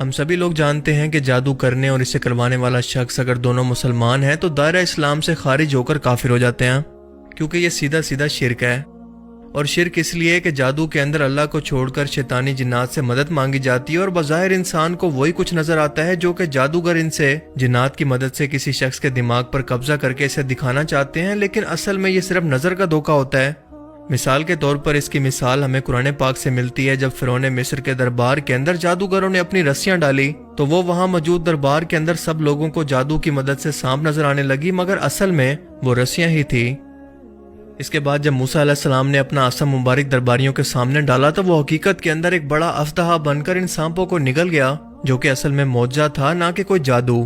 ہم سبھی لوگ جانتے ہیں کہ جادو کرنے اور اسے کروانے والا شخص اگر دونوں مسلمان ہیں تو دائرہ اسلام سے خارج ہو کر کافر ہو جاتے ہیں، کیونکہ یہ سیدھا سیدھا شرک ہے۔ اور شرک اس لیے کہ جادو کے اندر اللہ کو چھوڑ کر شیطانی جنات سے مدد مانگی جاتی ہے، اور بظاہر انسان کو وہی کچھ نظر آتا ہے جو کہ جادوگر ان سے جنات کی مدد سے کسی شخص کے دماغ پر قبضہ کر کے اسے دکھانا چاہتے ہیں، لیکن اصل میں یہ صرف نظر کا دھوکہ ہوتا ہے۔ مثال کے طور پر اس کی مثال ہمیں قرآن پاک سے ملتی ہے۔ جب فرعون مصر کے دربار کے اندر جادوگروں نے اپنی رسیاں ڈالی تو وہ وہاں موجود دربار کے اندر سب لوگوں کو جادو کی مدد سے سانپ نظر آنے لگی، مگر اصل میں وہ رسیاں ہی تھی۔ اس کے بعد جب موسیٰ علیہ السلام نے اپنا عصا مبارک درباریوں کے سامنے ڈالا تو وہ حقیقت کے اندر ایک بڑا اژدہا بن کر ان سانپوں کو نگل گیا، جو کہ اصل میں معجزہ تھا، نہ کہ کوئی جادو،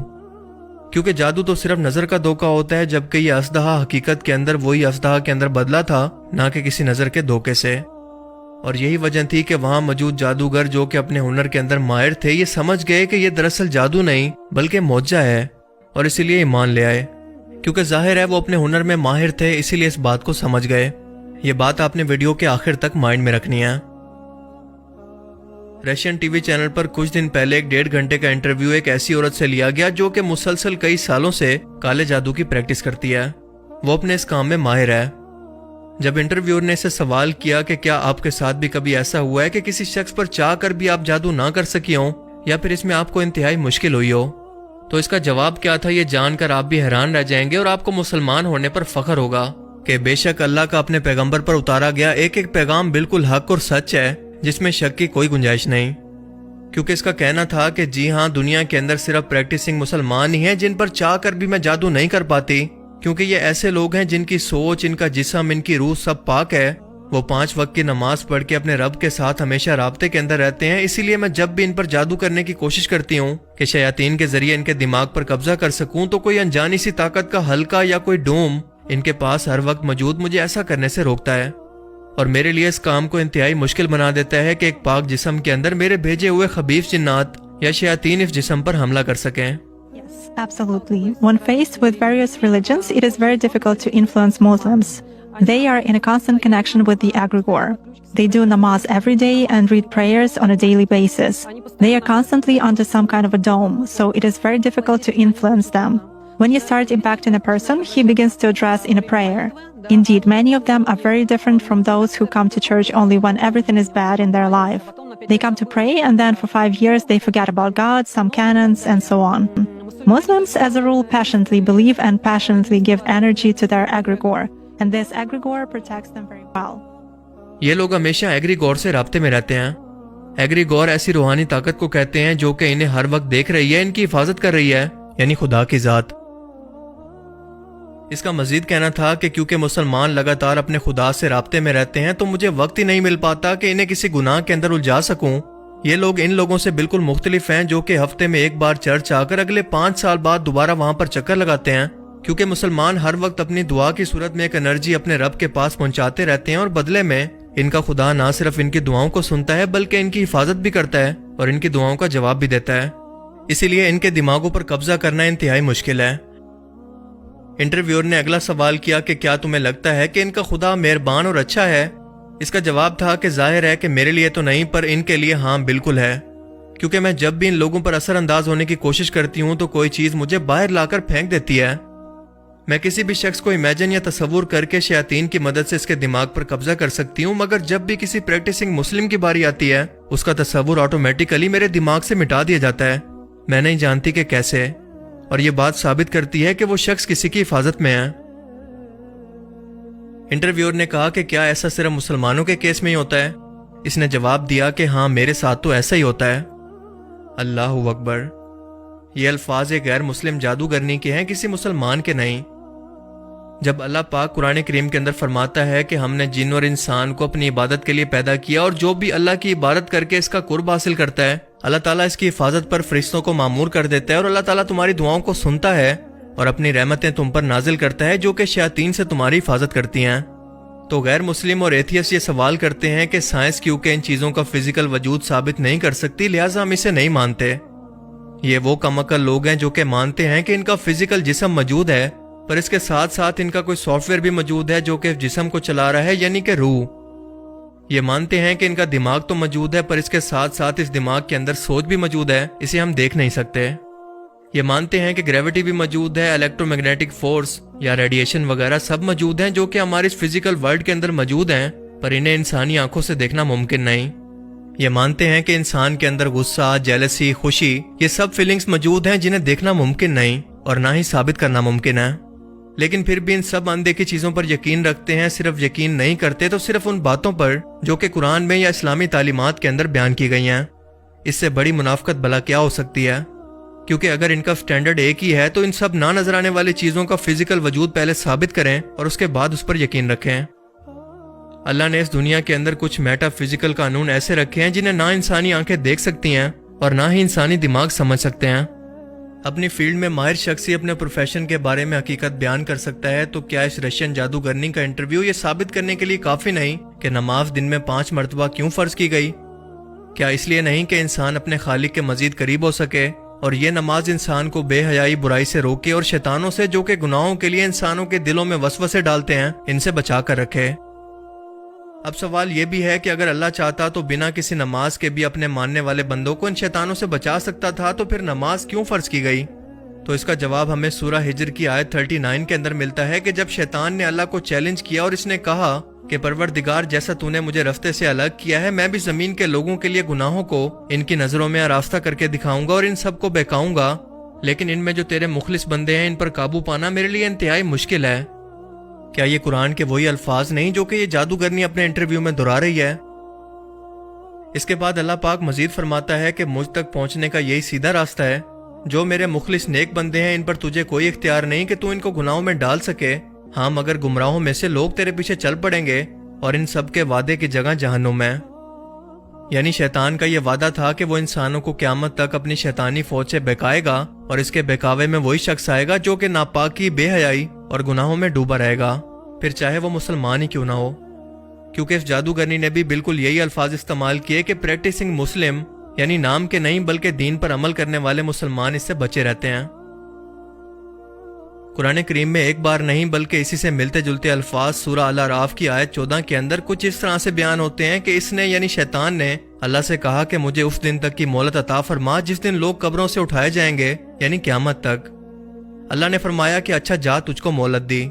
کیونکہ جادو تو صرف نظر کا دھوکہ ہوتا ہے، جبکہ یہ اژدہا حقیقت کے اندر وہی اژدہا کے اندر بدلا تھا، نہ کہ کسی نظر کے دھوکے سے۔ اور یہی وجہ تھی کہ وہاں موجود جادوگر جو کہ اپنے ہنر کے اندر ماہر تھے، یہ سمجھ گئے کہ یہ دراصل جادو نہیں بلکہ معجزہ ہے، اور اسی لیے ایمان لے آئے۔ کیونکہ ظاہر ہے وہ اپنے ہنر میں ماہر تھے، اسی لیے اس بات کو سمجھ گئے۔ یہ بات آپ نے ویڈیو کے آخر تک مائنڈ میں رکھنی ہے۔ رشین ٹی وی چینل پر کچھ دن پہلے ایک 1.5 گھنٹے کا انٹرویو ایک ایسی عورت سے لیا گیا جو کہ مسلسل کئی سالوں سے کالے جادو کی پریکٹس کرتی ہے۔ وہ اپنے اس کام میں ماہر ہے۔ جب انٹرویور نے اسے سوال کیا کہ کیا آپ کے ساتھ بھی کبھی ایسا ہوا ہے کہ کسی شخص پر چاہ کر بھی آپ جادو نہ کر سکی ہوں، یا پھر اس میں آپ کو انتہائی مشکل ہوئی ہو، تو اس کا جواب کیا تھا یہ جان کر آپ بھی حیران رہ جائیں گے، اور آپ کو مسلمان ہونے پر فخر ہوگا کہ بے شک اللہ کا اپنے پیغمبر پر اتارا گیا ایک پیغام بالکل حق اور سچ ہے، جس میں شک کی کوئی گنجائش نہیں۔ کیونکہ اس کا کہنا تھا کہ جی ہاں، دنیا کے اندر صرف پریکٹسنگ مسلمان ہی ہیں جن پر چاہ کر بھی میں جادو نہیں کر پاتی، کیونکہ یہ ایسے لوگ ہیں جن کی سوچ، ان کا جسم، ان کی روح سب پاک ہے۔ وہ 5 وقت کی نماز پڑھ کے اپنے رب کے ساتھ ہمیشہ رابطے کے اندر رہتے ہیں، اسی لیے میں جب بھی ان پر جادو کرنے کی کوشش کرتی ہوں کہ شیاطین کے ذریعے ان کے دماغ پر قبضہ کر سکوں، تو کوئی انجانی سی طاقت کا حلقہ یا کوئی ڈوم ان کے پاس ہر وقت موجود مجھے ایسا کرنے سے روکتا ہے، اور میرے لیے اس کام کو انتہائی مشکل بنا دیتا ہے کہ ایک پاک جسم کے اندر میرے بھیجے ہوئے خبیث جنات یا شیاطین اس جسم پر حملہ کر سکیں۔ Absolutely. When faced with various religions, it is very difficult to influence Muslims. They are in a constant connection with the egregore. They do namaz every day and read prayers on a daily basis. They are constantly under some kind of a dome, so it is very difficult to influence them. When you start impacting a person, he begins to address in a prayer. Indeed, many of them are very different from those who come to church only when everything is bad in their life. They come to pray and then for 5 years they forget about God, some canons, and so on. Muslims, as a rule, passionately believe and passionately give energy to their egregore, and this egregore protects them very well. یہ لوگ ہمیشہ ایگریگور سے رابطے میں رہتے ہیں۔ ایگریگور ایسی روحانی طاقت کو کہتے ہیں جو کہ انہیں ہر وقت دیکھ رہی ہے، ان کی حفاظت کر رہی ہے، یعنی خدا کی ذات۔ اس کا مزید کہنا تھا کہ کیونکہ مسلمان لگاتار اپنے خدا سے رابطے میں رہتے ہیں تو مجھے وقت ہی نہیں مل پاتا کہ انہیں کسی گناہ کے اندر الجھا سکوں۔ یہ لوگ ان لوگوں سے بالکل مختلف ہیں جو کہ ہفتے میں ایک بار چرچ آ کر اگلے 5 سال بعد دوبارہ وہاں پر چکر لگاتے ہیں، کیونکہ مسلمان ہر وقت اپنی دعا کی صورت میں ایک انرجی اپنے رب کے پاس پہنچاتے رہتے ہیں، اور بدلے میں ان کا خدا نہ صرف ان کی دعاؤں کو سنتا ہے بلکہ ان کی حفاظت بھی کرتا ہے اور ان کی دعاؤں کا جواب بھی دیتا ہے۔ اسی لیے ان کے دماغوں پر قبضہ کرنا انتہائی مشکل ہے۔ انٹرویور نے اگلا سوال کیا کہ کیا تمہیں لگتا ہے کہ ان کا خدا مہربان اور اچھا ہے؟ اس کا جواب تھا کہ ظاہر ہے کہ میرے لیے تو نہیں، پر ان کے لیے ہاں بالکل ہے، کیونکہ میں جب بھی ان لوگوں پر اثر انداز ہونے کی کوشش کرتی ہوں تو کوئی چیز مجھے باہر لا کر پھینک دیتی ہے۔ میں کسی بھی شخص کو امیجن یا تصور کر کے شیاطین کی مدد سے اس کے دماغ پر قبضہ کر سکتی ہوں، مگر جب بھی کسی پریکٹسنگ مسلم کی باری آتی ہے اس کا تصور آٹومیٹیکلی میرے دماغ سے مٹا دیا جاتا ہے، میں نہیں جانتی کہ کیسے، اور یہ بات ثابت کرتی ہے کہ وہ شخص کسی کی حفاظت میں ہے۔ انٹرویور نے کہا کہ کیا ایسا صرف مسلمانوں کے کیس میں ہی ہوتا ہے؟ اس نے جواب دیا کہ ہاں، میرے ساتھ تو ایسا ہی ہوتا ہے۔ اللہ اکبر! یہ الفاظ ایک غیر مسلم جادوگرنی کے ہیں، کسی مسلمان کے نہیں۔ جب اللہ پاک قرآن کریم کے اندر فرماتا ہے کہ ہم نے جن اور انسان کو اپنی عبادت کے لیے پیدا کیا، اور جو بھی اللہ کی عبادت کر کے اس کا قرب حاصل کرتا ہے اللہ تعالیٰ اس کی حفاظت پر فرشتوں کو مامور کر دیتا ہے، اور اللہ تعالیٰ تمہاری دعاؤں کو سنتا ہے اور اپنی رحمتیں تم پر نازل کرتا ہے جو کہ شیاطین سے تمہاری حفاظت کرتی ہیں۔ تو غیر مسلم اور ایتھیسٹ یہ سوال کرتے ہیں کہ سائنس کیونکہ ان چیزوں کا فزیکل وجود ثابت نہیں کر سکتی لہٰذا ہم اسے نہیں مانتے۔ یہ وہ کم عقل لوگ ہیں جو کہ مانتے ہیں کہ ان کا فزیکل جسم موجود ہے، پر اس کے ساتھ ساتھ ان کا کوئی سافٹ ویئر بھی موجود ہے جو کہ جسم کو چلا رہا ہے، یعنی کہ روح۔ یہ مانتے ہیں کہ ان کا دماغ تو موجود ہے پر اس کے ساتھ ساتھ اس دماغ کے اندر سوچ بھی موجود ہے، اسے ہم دیکھ نہیں سکتے۔ یہ مانتے ہیں کہ گریوٹی بھی موجود ہے، الیکٹرو میگنیٹک فورس یا ریڈیشن وغیرہ سب موجود ہیں جو کہ ہمارے اس فزیکل ورلڈ کے اندر موجود ہیں، پر انہیں انسانی آنکھوں سے دیکھنا ممکن نہیں۔ یہ مانتے ہیں کہ انسان کے اندر غصہ، جیلسی، خوشی، یہ سب فیلنگز موجود ہیں جنہیں دیکھنا ممکن نہیں اور نہ ہی ثابت کرنا ممکن ہے، لیکن پھر بھی ان سب اندیکھی چیزوں پر یقین رکھتے ہیں۔ صرف یقین نہیں کرتے تو صرف ان باتوں پر جو کہ قرآن میں یا اسلامی تعلیمات کے اندر بیان کی گئی ہیں۔ اس سے بڑی منافقت بھلا کیا ہو سکتی ہے؟ کیونکہ اگر ان کا سٹینڈرڈ ایک ہی ہے تو ان سب نہ نظر آنے والی چیزوں کا فزیکل وجود پہلے ثابت کریں اور اس کے بعد اس پر یقین رکھیں۔ اللہ نے اس دنیا کے اندر کچھ میٹا فزیکل قانون ایسے رکھے ہیں جنہیں نہ انسانی آنکھیں دیکھ سکتی ہیں اور نہ ہی انسانی دماغ سمجھ سکتے ہیں۔ اپنی فیلڈ میں ماہر شخص ہی اپنے پروفیشن کے بارے میں حقیقت بیان کر سکتا ہے، تو کیا اس رشین جادوگرنی کا انٹرویو یہ ثابت کرنے کے لیے کافی نہیں کہ نماز دن میں 5 مرتبہ کیوں فرض کی گئی؟ کیا اس لیے نہیں کہ انسان اپنے خالق کے مزید قریب ہو سکے، اور یہ نماز انسان کو بے حیائی، برائی سے روکے اور شیطانوں سے جو کہ گناہوں کے لیے انسانوں کے دلوں میں وسوسے ڈالتے ہیں ان سے بچا کر رکھے؟ اب سوال یہ بھی ہے کہ اگر اللہ چاہتا تو بنا کسی نماز کے بھی اپنے ماننے والے بندوں کو ان شیطانوں سے بچا سکتا تھا، تو پھر نماز کیوں فرض کی گئی؟ تو اس کا جواب ہمیں سورہ ہجر کی آیت 39 کے اندر ملتا ہے کہ جب شیطان نے اللہ کو چیلنج کیا اور اس نے کہا کہ پروردگار، جیسا تو نے مجھے رستے سے الگ کیا ہے، میں بھی زمین کے لوگوں کے لیے گناہوں کو ان کی نظروں میں آراستہ کر کے دکھاؤں گا اور ان سب کو بہکاؤں گا، لیکن ان میں جو تیرے مخلص بندے ہیں ان پر قابو پانا میرے لیے انتہائی مشکل ہے۔ کیا یہ قرآن کے وہی الفاظ نہیں جو کہ یہ جادوگرنی اپنے انٹرویو میں دہرا رہی ہے؟ اس کے بعد اللہ پاک مزید فرماتا ہے کہ مجھ تک پہنچنے کا یہی سیدھا راستہ ہے۔ جو میرے مخلص نیک بندے ہیں ان پر تجھے کوئی اختیار نہیں کہ تو ان کو گناہوں میں ڈال سکے، ہاں مگر گمراہوں میں سے لوگ تیرے پیچھے چل پڑیں گے اور ان سب کے وعدے کی جگہ جہنم ہے۔ یعنی شیطان کا یہ وعدہ تھا کہ وہ انسانوں کو قیامت تک اپنی شیطانی فوج سے بہکائے گا، اور اس کے بہکاوے میں وہی شخص آئے گا جو کہ ناپاکی، بے حیائی اور گناہوں میں ڈوبا رہے گا، پھر چاہے وہ مسلمان ہی کیوں نہ ہو۔ کیونکہ اس جادوگرنی نے بھی بالکل یہی الفاظ استعمال کیے کہ پریکٹسنگ مسلم، یعنی نام کے نہیں بلکہ دین پر عمل کرنے والے مسلمان اس سے بچے رہتے ہیں۔ قرآن کریم میں ایک بار نہیں بلکہ اسی سے ملتے جلتے الفاظ سورہ الاعراف کی آیت 14 کے اندر کچھ اس طرح سے بیان ہوتے ہیں کہ اس نے یعنی شیطان نے اللہ سے کہا کہ مجھے اس دن تک کی مہلت عطا فرما جس دن لوگ قبروں سے اٹھائے جائیں گے، یعنی قیامت تک۔ اللہ نے فرمایا کہ اچھا جا، تجھ کو مہلت دی۔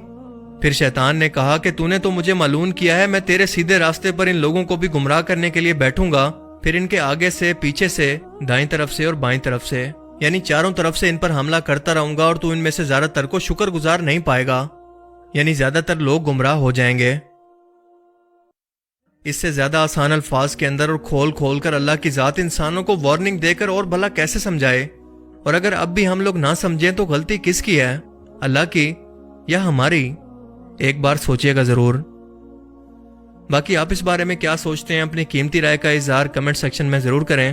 پھر شیطان نے کہا کہ تو نے تو مجھے معلوم کیا ہے، میں تیرے سیدھے راستے پر ان لوگوں کو بھی گمراہ کرنے کے لیے بیٹھوں گا، پھر ان کے آگے سے، پیچھے سے، دائیں طرف سے اور بائیں طرف سے، یعنی چاروں طرف سے ان پر حملہ کرتا رہوں گا، اور تو ان میں سے زیادہ تر کو شکر گزار نہیں پائے گا، یعنی زیادہ تر لوگ گمراہ ہو جائیں گے۔ اس سے زیادہ آسان الفاظ کے اندر اور کھول کھول کر اللہ کی ذات انسانوں کو وارننگ دے کر اور بھلا کیسے سمجھائے؟ اور اگر اب بھی ہم لوگ نہ سمجھیں تو غلطی کس کی ہے، اللہ کی یا ہماری؟ ایک بار سوچئے گا ضرور۔ باقی آپ اس بارے میں کیا سوچتے ہیں؟ اپنی قیمتی رائے کا اظہار کمنٹ سیکشن میں ضرور کریں،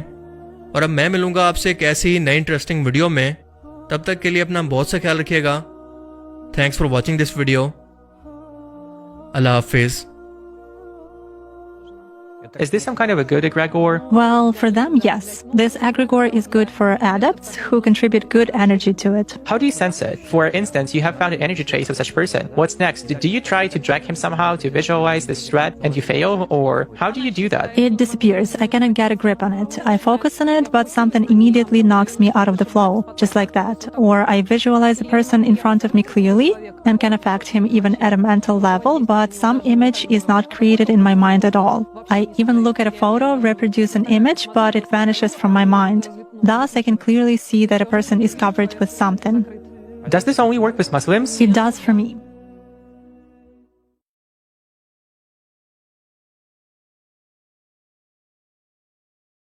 اور اب میں ملوں گا آپ سے ایک ایسی ہی نئی انٹرسٹنگ ویڈیو میں۔ تب تک کے لیے اپنا بہت سا خیال رکھیے گا۔ Thanks for watching this video. اللہ حافظ۔ Is this some kind of a good egregore? Well, for them, yes. This egregore is good for adepts who contribute good energy to it. How do you sense it? For instance, you have found an energy trace of such person. What's next? Do you try to drag him somehow to visualize this threat and you fail? Or how do you do that? It disappears. I cannot get a grip on it. I focus on it, but something immediately knocks me out of the flow, just like that. Or I visualize a person in front of me clearly and can affect him even at a mental level, but some image is not created in my mind at all. I even look at a photo, reproduce an image, but it vanishes from my mind. Thus, I can clearly see that a person is covered with something. Does this only work with Muslims? It does for me.